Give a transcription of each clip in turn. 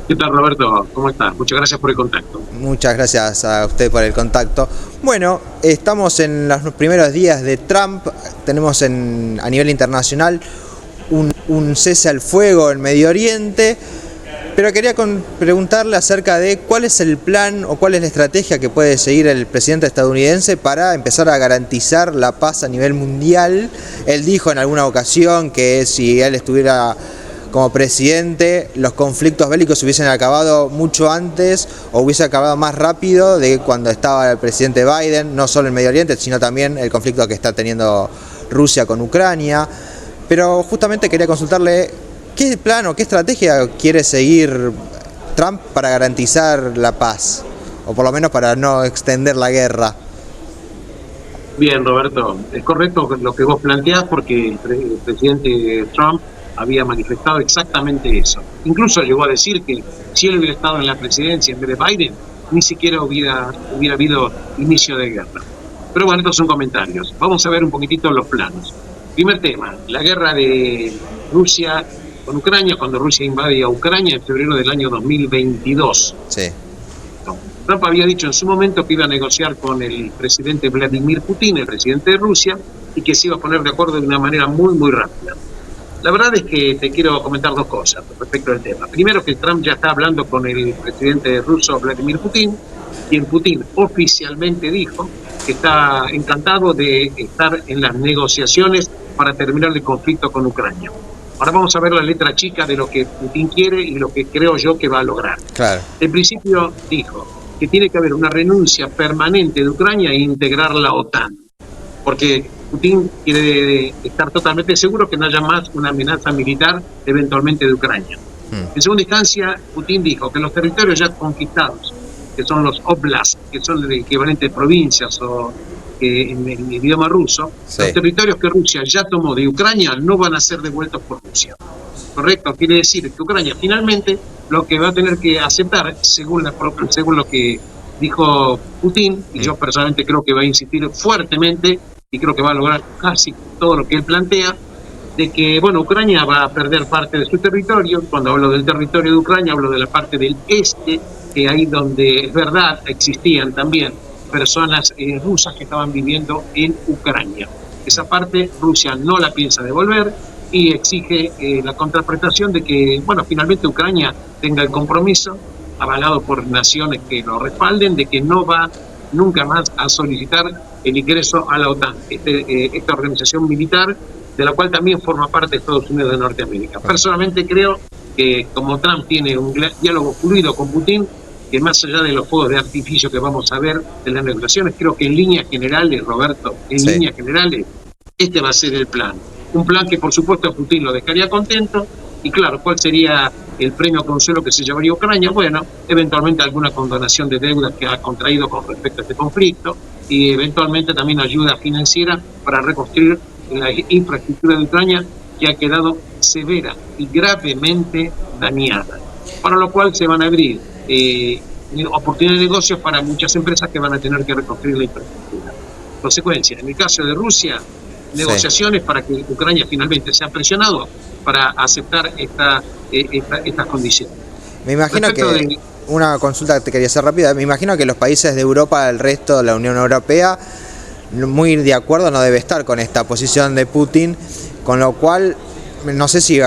¿Qué tal, Roberto? ¿Cómo estás? Muchas gracias por el contacto. Muchas gracias a usted por el contacto. Bueno, estamos en los primeros días de Trump, tenemos a nivel internacional un cese al fuego en Medio Oriente, pero quería preguntarle acerca de cuál es el plan o cuál es la estrategia que puede seguir el presidente estadounidense para empezar a garantizar la paz a nivel mundial. Él dijo en alguna ocasión que si él estuviera como presidente, los conflictos bélicos se hubiesen acabado mucho antes o hubiese acabado más rápido de cuando estaba el presidente Biden, no solo en Medio Oriente, sino también el conflicto que está teniendo Rusia con Ucrania. Pero justamente quería consultarle qué plan o qué estrategia quiere seguir Trump para garantizar la paz, o por lo menos para no extender la guerra. Bien, Roberto, es correcto lo que vos planteás porque el presidente Trump había manifestado exactamente eso. Incluso llegó a decir que si él hubiera estado en la presidencia en vez de Biden, ni siquiera hubiera habido inicio de guerra. Pero bueno, estos son comentarios. Vamos a ver un poquitito los planos. Primer tema, la guerra de Rusia con Ucrania, cuando Rusia invade a Ucrania en febrero del año 2022. Sí. Trump había dicho en su momento que iba a negociar con el presidente Vladimir Putin, el presidente de Rusia, y que se iba a poner de acuerdo de una manera muy, muy rápida. La verdad es que te quiero comentar dos cosas respecto al tema. Primero, que Trump ya está hablando con el presidente ruso Vladimir Putin, quien Putin oficialmente dijo que está encantado de estar en las negociaciones para terminar el conflicto con Ucrania. Ahora vamos a ver la letra chica de lo que Putin quiere y lo que creo yo que va a lograr. Claro. En principio dijo que tiene que haber una renuncia permanente de Ucrania e integrar la OTAN, porque Putin quiere estar totalmente seguro que no haya más una amenaza militar eventualmente de Ucrania. En segunda instancia, Putin dijo que los territorios ya conquistados, que son los oblasts, que son el equivalente de provincias o en el idioma ruso, sí, los territorios que Rusia ya tomó de Ucrania no van a ser devueltos por Rusia. ¿Correcto? Quiere decir que Ucrania finalmente lo que va a tener que aceptar, según lo que dijo Putin, y yo personalmente creo que va a insistir fuertemente y creo que va a lograr casi todo lo que él plantea, de que, bueno, Ucrania va a perder parte de su territorio. Cuando hablo del territorio de Ucrania, hablo de la parte del este, que ahí donde es verdad existían también personas rusas que estaban viviendo en Ucrania. Esa parte Rusia no la piensa devolver y exige la contraprestación de que, bueno, finalmente Ucrania tenga el compromiso, avalado por naciones que lo respalden, de que no va nunca más a solicitar el ingreso a la OTAN, esta organización militar de la cual también forma parte Estados Unidos de Norteamérica. Personalmente creo que como Trump tiene un diálogo fluido con Putin, que más allá de los fuegos de artificio que vamos a ver de las negociaciones, creo que en líneas generales, Roberto, líneas generales, este va a ser el plan. Un plan que por supuesto a Putin lo dejaría contento, y claro, ¿cuál sería el premio consuelo que se llevaría Ucrania? Bueno, eventualmente alguna condonación de deudas que ha contraído con respecto a este conflicto, y eventualmente también ayuda financiera para reconstruir la infraestructura de Ucrania, que ha quedado severa y gravemente dañada, para lo cual se van a abrir oportunidades de negocios para muchas empresas que van a tener que reconstruir la infraestructura. Consecuencia, en el caso de Rusia, negociaciones para que Ucrania finalmente sea presionado para aceptar estas condiciones. Me imagino que una consulta que te quería hacer rápida, me imagino que los países de Europa, el resto de la Unión Europea, muy de acuerdo no debe estar con esta posición de Putin, con lo cual no sé si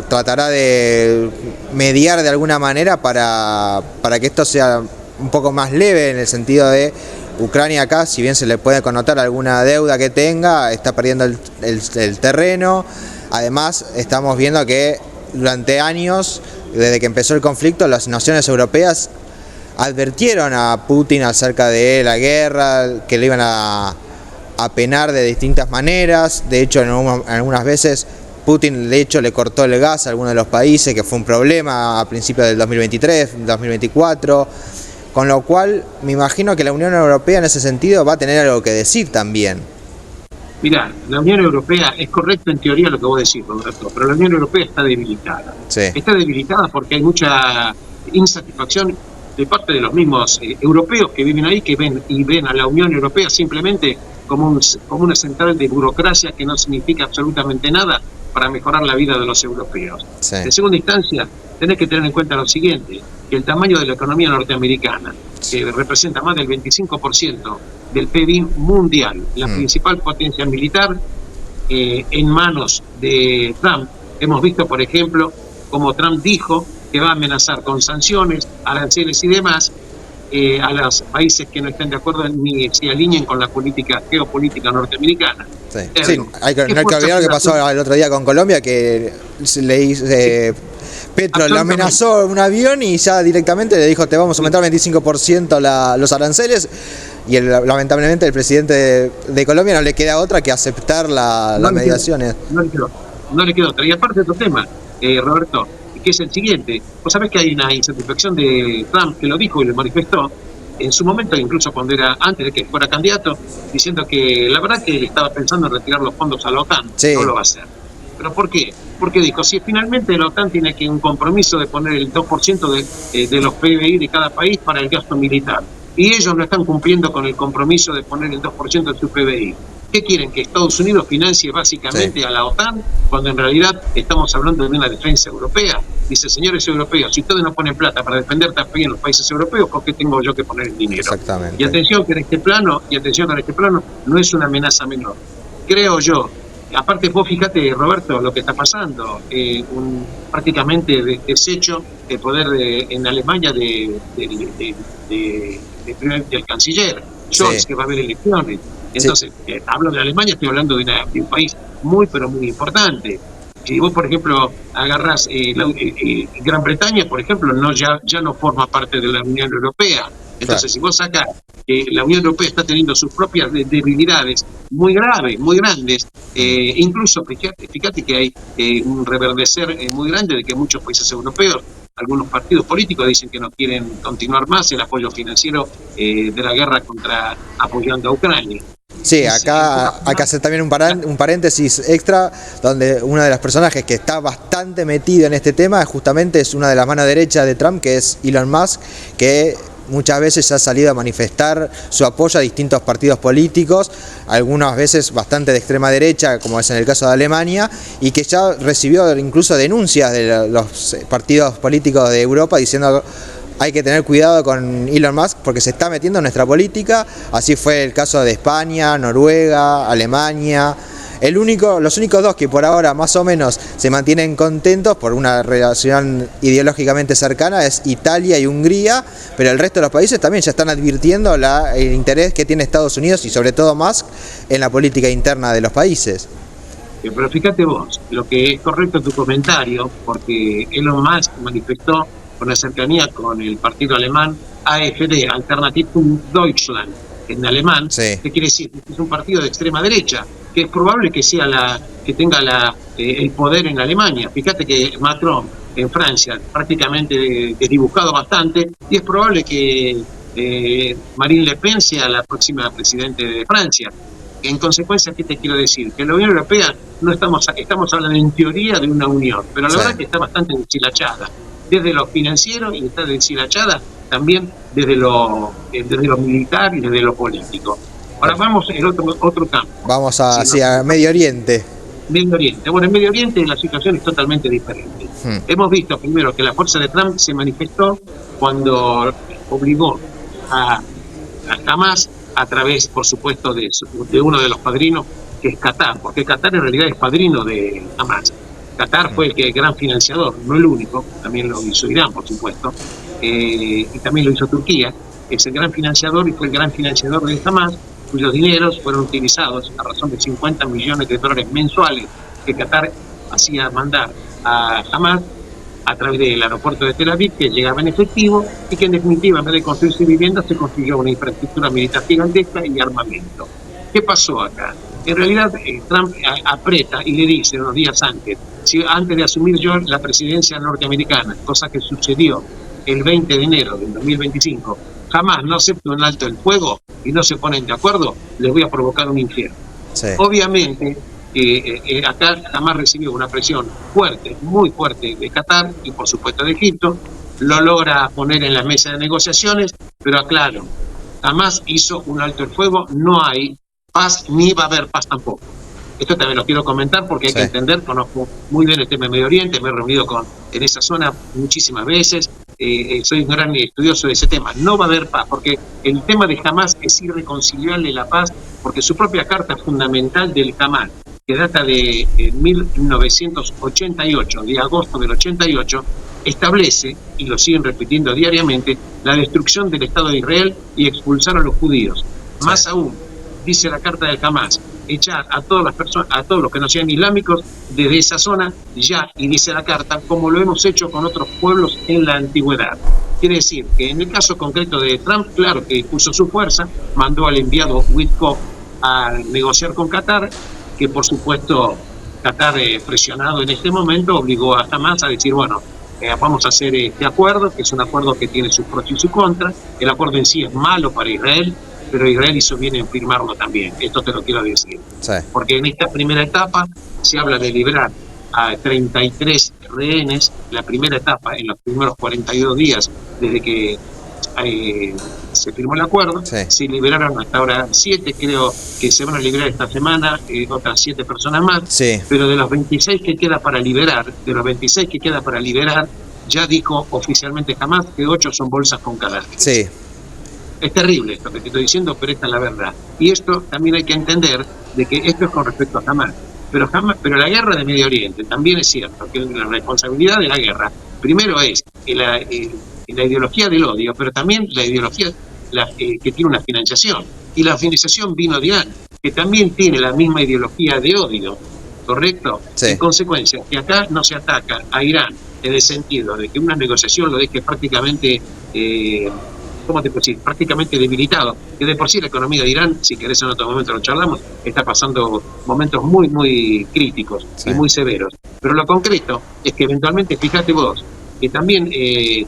tratará de mediar de alguna manera para que esto sea un poco más leve, en el sentido de Ucrania acá, si bien se le puede connotar alguna deuda que tenga, está perdiendo el terreno. Además, estamos viendo que durante años, desde que empezó el conflicto, las naciones europeas advirtieron a Putin acerca de la guerra, que le iban a penar de distintas maneras. De hecho, en algunas veces Putin de hecho le cortó el gas a algunos de los países, que fue un problema a principios del 2023, 2024, con lo cual me imagino que la Unión Europea en ese sentido va a tener algo que decir también. Mirá, la Unión Europea, es correcto en teoría lo que vos decís, Roberto, pero la Unión Europea está debilitada. Sí. Está debilitada porque hay mucha insatisfacción de parte de los mismos europeos que viven ahí, que ven a la Unión Europea simplemente como una central de burocracia que no significa absolutamente nada, para mejorar la vida de los europeos. Sí. En segunda instancia, tenés que tener en cuenta lo siguiente, que el tamaño de la economía norteamericana, que representa más del 25% del PIB mundial, la principal potencia militar, en manos de Trump. Hemos visto, por ejemplo, como Trump dijo que va a amenazar con sanciones, aranceles y demás a los países que no estén de acuerdo ni se alineen con la política geopolítica norteamericana. Sí. Sí, no hay que olvidar lo que pasó el otro día con Colombia, que Petro le amenazó un avión y ya directamente le dijo: te vamos a aumentar 25% los aranceles, y lamentablemente el presidente de Colombia no le queda otra que aceptar las mediaciones. No le quedó otra. Y aparte de otro tema, Roberto, que es el siguiente. Vos sabés que hay una insatisfacción de Trump, que lo dijo y lo manifestó en su momento, incluso cuando era antes de que fuera candidato, diciendo que la verdad que él estaba pensando en retirar los fondos a la OTAN. Sí. No lo va a hacer. ¿Pero por qué? Porque dijo, si finalmente la OTAN tiene que un compromiso de poner el 2% de los PBI de cada país para el gasto militar, y ellos no están cumpliendo con el compromiso de poner el 2% de su PBI, ¿qué quieren? ¿Que Estados Unidos financie básicamente a la OTAN, cuando en realidad estamos hablando de una defensa europea? Dice, señores europeos, si ustedes no ponen plata para defender también los países europeos, ¿por qué tengo yo que poner el dinero? Exactamente. Y atención que en este plano, no es una amenaza menor. Creo yo. Aparte, vos fíjate, Roberto, lo que está pasando, prácticamente desecho el poder en Alemania del canciller Scholz, que va a haber elecciones. Entonces, hablo de Alemania, estoy hablando de un país muy, pero muy importante. Si vos, por ejemplo, agarrás Gran Bretaña, por ejemplo, ya no forma parte de la Unión Europea. Entonces, si vos sacás que la Unión Europea está teniendo sus propias debilidades muy graves, muy grandes, incluso fíjate que hay un reverdecer muy grande de que muchos países europeos, algunos partidos políticos dicen que no quieren continuar más el apoyo financiero de la guerra apoyando a Ucrania. Sí, acá hay que hacer también un paréntesis extra, donde uno de los personajes que está bastante metido en este tema justamente es una de las manos derechas de Trump, que es Elon Musk, que muchas veces ha salido a manifestar su apoyo a distintos partidos políticos, algunas veces bastante de extrema derecha, como es en el caso de Alemania, y que ya recibió incluso denuncias de los partidos políticos de Europa diciendo: hay que tener cuidado con Elon Musk porque se está metiendo en nuestra política. Así fue el caso de España, Noruega, Alemania. Los únicos dos que por ahora más o menos se mantienen contentos por una relación ideológicamente cercana es Italia y Hungría, pero el resto de los países también ya están advirtiendo el interés que tiene Estados Unidos y sobre todo Musk en la política interna de los países. Pero fíjate vos, lo que es correcto tu comentario, porque Elon Musk manifestó con la cercanía con el partido alemán AfD, Alternative Deutschland, en alemán, que quiere decir que es un partido de extrema derecha, que es probable que sea que tenga el poder en Alemania. Fíjate que Macron en Francia prácticamente desdibujado bastante, y es probable que Marine Le Pen sea la próxima presidente de Francia. En consecuencia, ¿qué te quiero decir? Que la Unión Europea estamos hablando en teoría de una unión, pero la verdad que está bastante deshilachada, desde lo financiero, y está deshilachada también desde lo militar y desde lo político. Ahora vamos en otro campo. Vamos a Medio Oriente. Medio Oriente. Bueno, en Medio Oriente la situación es totalmente diferente. Hemos visto primero que la fuerza de Trump se manifestó cuando obligó a Hamas, a través, por supuesto, de uno de los padrinos, que es Qatar, porque Qatar en realidad es padrino de Hamas. Qatar fue el gran financiador, no el único, también lo hizo Irán, por supuesto, y también lo hizo Turquía. Es el gran financiador y fue el gran financiador de Hamas, cuyos dineros fueron utilizados a razón de $50 millones mensuales que Qatar hacía mandar a Hamas a través del aeropuerto de Tel Aviv, que llegaba en efectivo, y que en definitiva, en vez de construirse viviendas, se construyó una infraestructura militar gigantesca y armamento. ¿Qué pasó acá? En realidad, Trump aprieta y le dice unos días antes de asumir yo la presidencia norteamericana, cosa que sucedió el 20 de enero del 2025, jamás no acepto un alto el fuego y no se ponen de acuerdo, les voy a provocar un infierno. Sí. Obviamente, acá jamás recibió una presión fuerte, muy fuerte de Qatar y por supuesto de Egipto, lo logra poner en la mesa de negociaciones, pero aclaro, jamás hizo un alto el fuego, no hay paz ni va a haber paz tampoco. Esto también lo quiero comentar porque hay que entender, conozco muy bien el tema de Medio Oriente, me he reunido en esa zona muchísimas veces, soy un gran estudioso de ese tema. No va a haber paz, porque el tema de Hamas es irreconciliable la paz, porque su propia carta fundamental del Hamas, que data de 1988, de agosto del 88, establece, y lo siguen repitiendo diariamente, la destrucción del Estado de Israel y expulsar a los judíos. Más aún, dice la carta del Hamas, echar a todas las personas, a todos los que no sean islámicos desde esa zona ya, y dice la carta, como lo hemos hecho con otros pueblos en la antigüedad. Quiere decir que en el caso concreto de Trump, claro que puso su fuerza, mandó al enviado Witkoff a negociar con Qatar, que por supuesto Qatar, presionado en este momento, obligó a Hamas a decir, bueno, vamos a hacer este acuerdo, que es un acuerdo que tiene sus pros y sus contras. El acuerdo en sí es malo para Israel, pero Israel hizo bien en firmarlo también. Esto te lo quiero decir. Sí. Porque en esta primera etapa se habla de liberar a 33 rehenes. La primera etapa, en los primeros 42 días desde que se firmó el acuerdo, se liberaron hasta ahora 7, creo que se van a liberar esta semana, otras 7 personas más, pero de los 26 que queda para liberar, ya dijo oficialmente Hamas que 8 son bolsas con cadáveres. Sí. Es terrible esto que te estoy diciendo, pero esta es la verdad. Y esto también hay que entender de que esto es con respecto a Hamas. Pero la guerra de Medio Oriente también es cierto que la responsabilidad de la guerra primero es la ideología del odio, pero también la ideología que tiene una financiación. Y la financiación vino de Irán, que también tiene la misma ideología de odio, ¿correcto? Sí. En consecuencia, que acá no se ataca a Irán en el sentido de que una negociación lo deje prácticamente... ¿cómo te puedo decir? Prácticamente debilitado, que de por sí la economía de Irán, si querés en otro momento lo charlamos, está pasando momentos muy, muy críticos y muy severos. Pero lo concreto es que eventualmente, fíjate vos, que también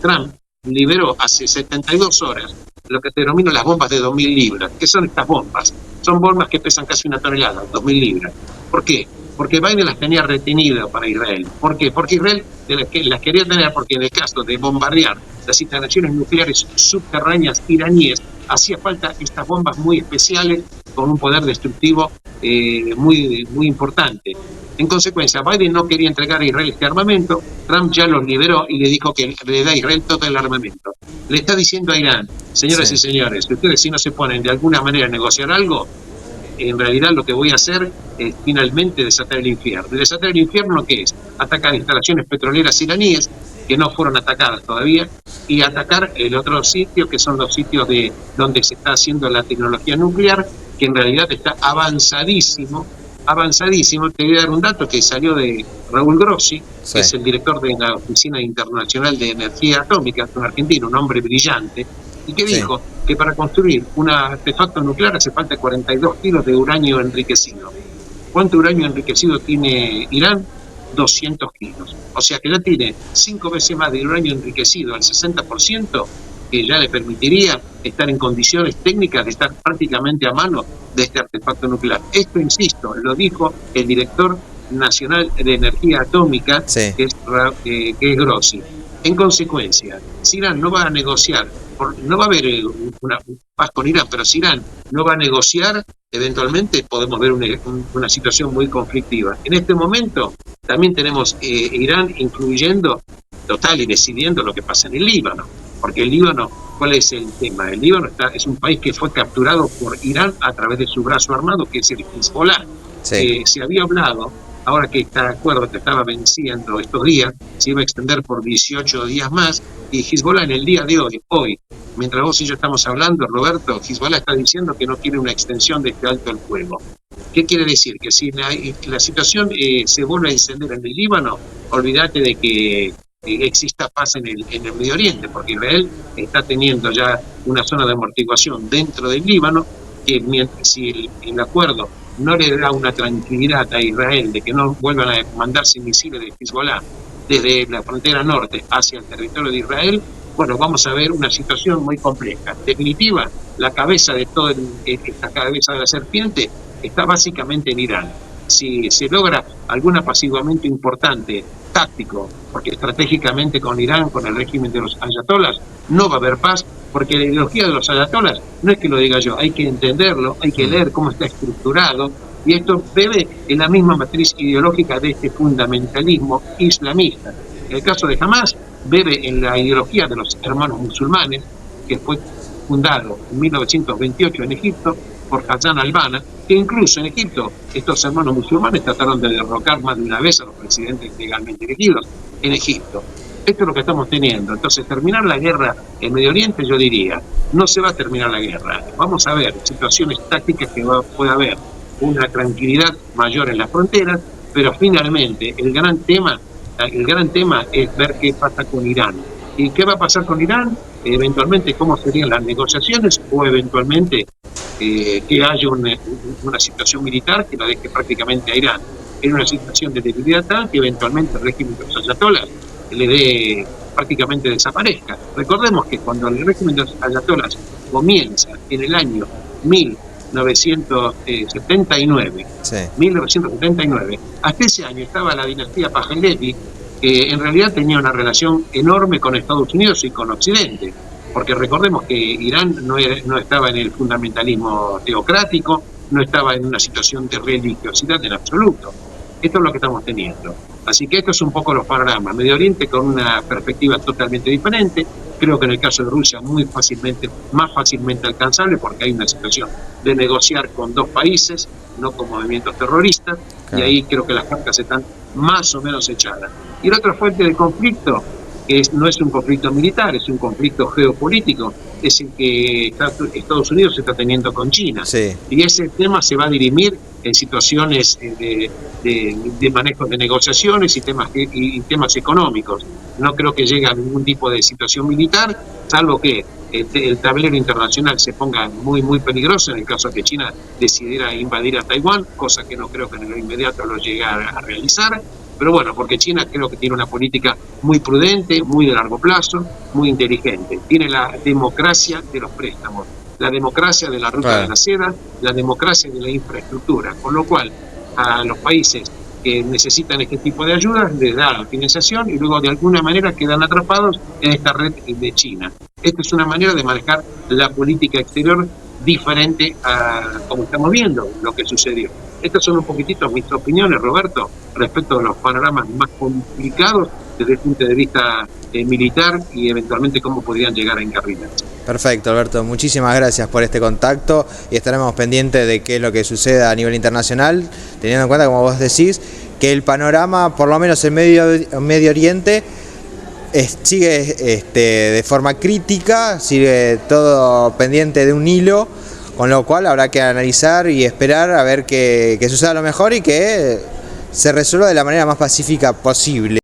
Trump liberó hace 72 horas lo que te denomino las bombas de 2.000 libras. ¿Qué son estas bombas? Son bombas que pesan casi 1 tonelada, 2.000 libras. ¿Por qué? Porque Biden las tenía retenidas para Israel. ¿Por qué? Porque Israel las quería tener porque en el caso de bombardear las instalaciones nucleares subterráneas iraníes, hacía falta estas bombas muy especiales con un poder destructivo muy, muy importante. En consecuencia, Biden no quería entregar a Israel este armamento, Trump ya los liberó y le dijo que le da a Israel todo el armamento. Le está diciendo a Irán, señoras y señores, que ustedes si no se ponen de alguna manera a negociar algo, en realidad lo que voy a hacer es finalmente desatar el infierno. ¿Desatar el infierno qué es? Atacar instalaciones petroleras iraníes que no fueron atacadas todavía y atacar el otro sitio, que son los sitios de donde se está haciendo la tecnología nuclear, que en realidad está avanzadísimo. Te voy a dar un dato que salió de Raúl Grossi, que es el director de la Oficina Internacional de Energía Atómica, un argentino, un hombre brillante, y que dijo que para construir un artefacto nuclear hace falta 42 kilos de uranio enriquecido. ¿Cuánto uranio enriquecido tiene Irán? 200 kilos. O sea que ya tiene 5 veces más de uranio enriquecido, al 60%, que ya le permitiría estar en condiciones técnicas de estar prácticamente a mano de este artefacto nuclear. Esto, insisto, lo dijo el director nacional de energía atómica, que es Grossi. En consecuencia, si Irán no va a negociar, no va a haber una paz con Irán, pero si Irán no va a negociar, eventualmente podemos ver una situación muy conflictiva. En este momento también tenemos Irán incluyendo total y decidiendo lo que pasa en el Líbano, porque el Líbano, ¿cuál es el tema? El Líbano es un país que fue capturado por Irán a través de su brazo armado, que es el Hezbollah. Se había hablado, ahora que este acuerdo que estaba venciendo estos días, se iba a extender por 18 días más, y Hezbollah en el día de hoy, mientras vos y yo estamos hablando, Roberto, Hezbollah está diciendo que no quiere una extensión de este alto el fuego. ¿Qué quiere decir? Que si la situación se vuelve a encender en el Líbano, olvídate de que exista paz en el Medio Oriente, porque Israel está teniendo ya una zona de amortiguación dentro del Líbano, que si el acuerdo no le da una tranquilidad a Israel de que no vuelvan a mandarse misiles de Hezbollah desde la frontera norte hacia el territorio de Israel, bueno, vamos a ver una situación muy compleja. En definitiva, la cabeza de esta cabeza de la serpiente está básicamente en Irán. Si se logra algún apaciguamiento importante, táctico, porque estratégicamente con Irán, con el régimen de los ayatolás, no va a haber paz, porque la ideología de los ayatolás no es que lo diga yo, hay que entenderlo, hay que leer cómo está estructurado, Y esto bebe en la misma matriz ideológica de este fundamentalismo islamista. En el caso de Hamas, bebe en la ideología de los hermanos musulmanes, que fue fundado en 1928 en Egipto por Hassan al-Banna, que incluso en Egipto estos hermanos musulmanes trataron de derrocar más de una vez a los presidentes legalmente elegidos en Egipto. Esto es lo que estamos teniendo. Entonces, terminar la guerra en Medio Oriente, yo diría, no se va a terminar la guerra. Vamos a ver situaciones tácticas que puede haber una tranquilidad mayor en las fronteras, pero finalmente el gran tema es ver qué pasa con Irán. ¿Y qué va a pasar con Irán? Eventualmente, cómo serían las negociaciones o eventualmente que haya una situación militar que lo deje prácticamente a Irán en una situación de debilidad tal que eventualmente el régimen de los ayatolás prácticamente desaparezca. Recordemos que cuando el régimen de los ayatolás comienza en el año 1979, hasta ese año estaba la dinastía Pahlavi, que en realidad tenía una relación enorme con Estados Unidos y con Occidente, porque recordemos que Irán no estaba en el fundamentalismo teocrático, no estaba en una situación de religiosidad en absoluto. Esto es lo que estamos teniendo. Así que estos son un poco los panoramas. Medio Oriente con una perspectiva totalmente diferente. Creo que en el caso de Rusia más fácilmente alcanzable, porque hay una situación de negociar con dos países, no con movimientos terroristas, y ahí creo que las cartas están más o menos echadas. Y la otra fuente de conflicto, que no es un conflicto militar, es un conflicto geopolítico, es el que Estados Unidos está teniendo con China. Sí. Y ese tema se va a dirimir en situaciones de manejo de negociaciones y temas económicos. No creo que llegue a ningún tipo de situación militar, salvo que el tablero internacional se ponga muy, muy peligroso en el caso de que China decidiera invadir a Taiwán, cosa que no creo que en lo inmediato lo llegue a realizar. Pero bueno, porque China creo que tiene una política muy prudente, muy de largo plazo, muy inteligente. Tiene la democracia de los préstamos, la democracia de la ruta de la seda, la democracia de la infraestructura, con lo cual a los países que necesitan este tipo de ayudas les da la financiación y luego de alguna manera quedan atrapados en esta red de China. Esta es una manera de manejar la política exterior diferente a como estamos viendo lo que sucedió. Estas son un poquitito mis opiniones, Roberto, respecto a los panoramas más complicados desde el punto de vista militar y eventualmente cómo podrían llegar a encarrilarse. Perfecto, Alberto, muchísimas gracias por este contacto y estaremos pendientes de qué es lo que suceda a nivel internacional, teniendo en cuenta, como vos decís, que el panorama, por lo menos en Medio Oriente, sigue de forma crítica, sigue todo pendiente de un hilo, con lo cual habrá que analizar y esperar a ver que suceda lo mejor y que se resuelva de la manera más pacífica posible.